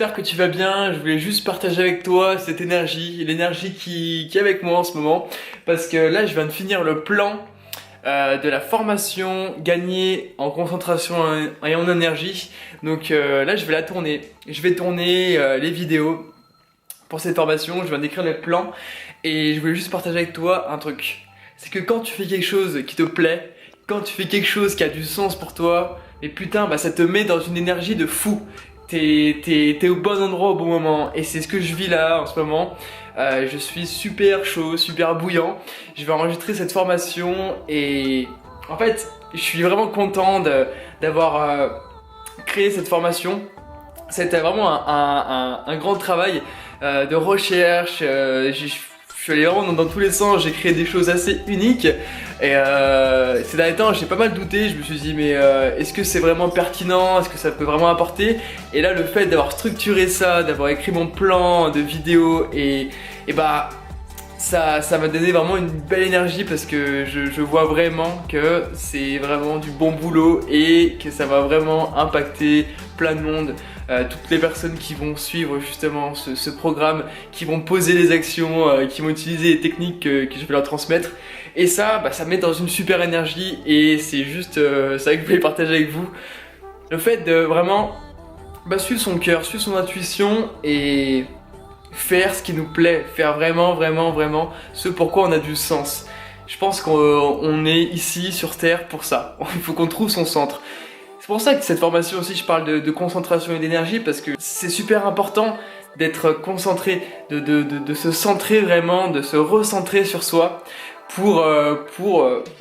j'espère que tu vas bien. Je voulais juste partager avec toi cette énergie, l'énergie qui est avec moi en ce moment. Parce que là, je viens de finir le plan de la formation gagner en concentration et en énergie. Donc là, je vais la tourner. Je vais tourner les vidéos pour cette formation. Je viens d'écrire le plan et je voulais juste partager avec toi un truc. C'est que quand tu fais quelque chose qui te plaît, quand tu fais quelque chose qui a du sens pour toi, mais putain, bah ça te met dans une énergie de fou. T'es au bon endroit au bon moment et c'est ce que je vis là en ce moment. Je suis super chaud, super bouillant. Je vais enregistrer cette formation et en fait, je suis vraiment content d'avoir créé cette formation. C'était vraiment un grand travail de recherche. Je suis allé vraiment dans tous les sens, j'ai créé des choses assez uniques et ces derniers temps j'ai pas mal douté, je me suis dit mais est-ce que c'est vraiment pertinent, est-ce que ça peut vraiment apporter? Et là le fait d'avoir structuré ça, d'avoir écrit mon plan de vidéo et bah ça m'a donné vraiment une belle énergie parce que je vois vraiment que c'est vraiment du bon boulot et que ça va vraiment impacter plein de monde. Toutes les personnes qui vont suivre justement ce programme, qui vont poser les actions, qui vont utiliser les techniques que je vais leur transmettre. Et ça, bah, ça me met dans une super énergie et c'est juste ça que je voulais partager avec vous. Le fait de vraiment suivre son cœur, suivre son intuition et faire ce qui nous plaît, faire vraiment ce pourquoi on a du sens. Je pense qu'on est ici sur Terre pour ça. Il faut qu'on trouve son centre. C'est pour ça que cette formation aussi, je parle de concentration et d'énergie parce que c'est super important d'être concentré, de se centrer vraiment, de se recentrer sur soi pour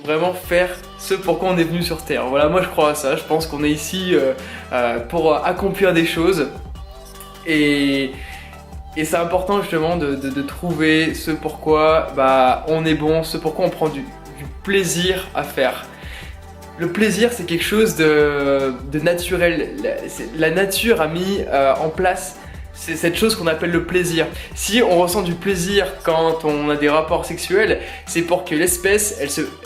vraiment faire ce pourquoi on est venu sur Terre. Voilà, moi je crois à ça, je pense qu'on est ici pour accomplir des choses et c'est important justement de trouver ce pourquoi on est bon, ce pourquoi on prend du plaisir à faire. Le plaisir c'est quelque chose de naturel, la nature a mis en place cette chose qu'on appelle le plaisir. Si on ressent du plaisir quand on a des rapports sexuels, c'est pour que l'espèce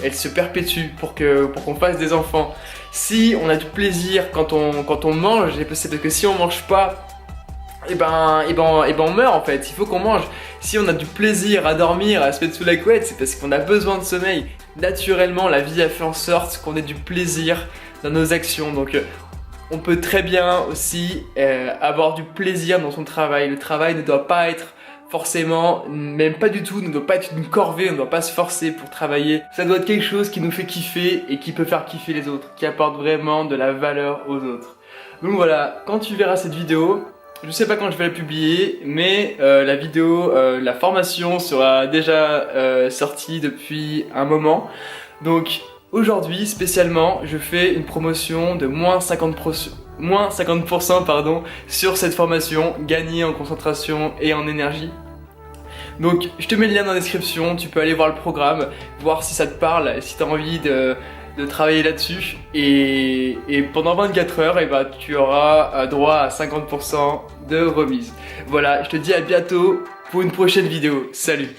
elle se perpétue, pour qu'on fasse des enfants. Si on a du plaisir quand on mange, c'est parce que si on mange pas, on meurt en fait, il faut qu'on mange. Si on a du plaisir à dormir, à se mettre sous la couette, c'est parce qu'on a besoin de sommeil. Naturellement, la vie a fait en sorte qu'on ait du plaisir dans nos actions. Donc on peut très bien aussi avoir du plaisir dans son travail. Le travail ne doit pas être forcément, même pas du tout, ne doit pas être une corvée, on ne doit pas se forcer pour travailler. Ça doit être quelque chose qui nous fait kiffer et qui peut faire kiffer les autres, qui apporte vraiment de la valeur aux autres. Donc voilà, quand tu verras cette vidéo, je sais pas quand je vais la publier, mais la vidéo, la formation sera déjà sortie depuis un moment. Donc aujourd'hui spécialement, je fais une promotion de moins 50% pardon, sur cette formation, gagner en concentration et en énergie. Donc je te mets le lien dans la description, tu peux aller voir le programme, voir si ça te parle, si tu as envie de travailler là-dessus et pendant 24 heures tu auras droit à 50% de remise. Voilà, je te dis à bientôt pour une prochaine vidéo. Salut!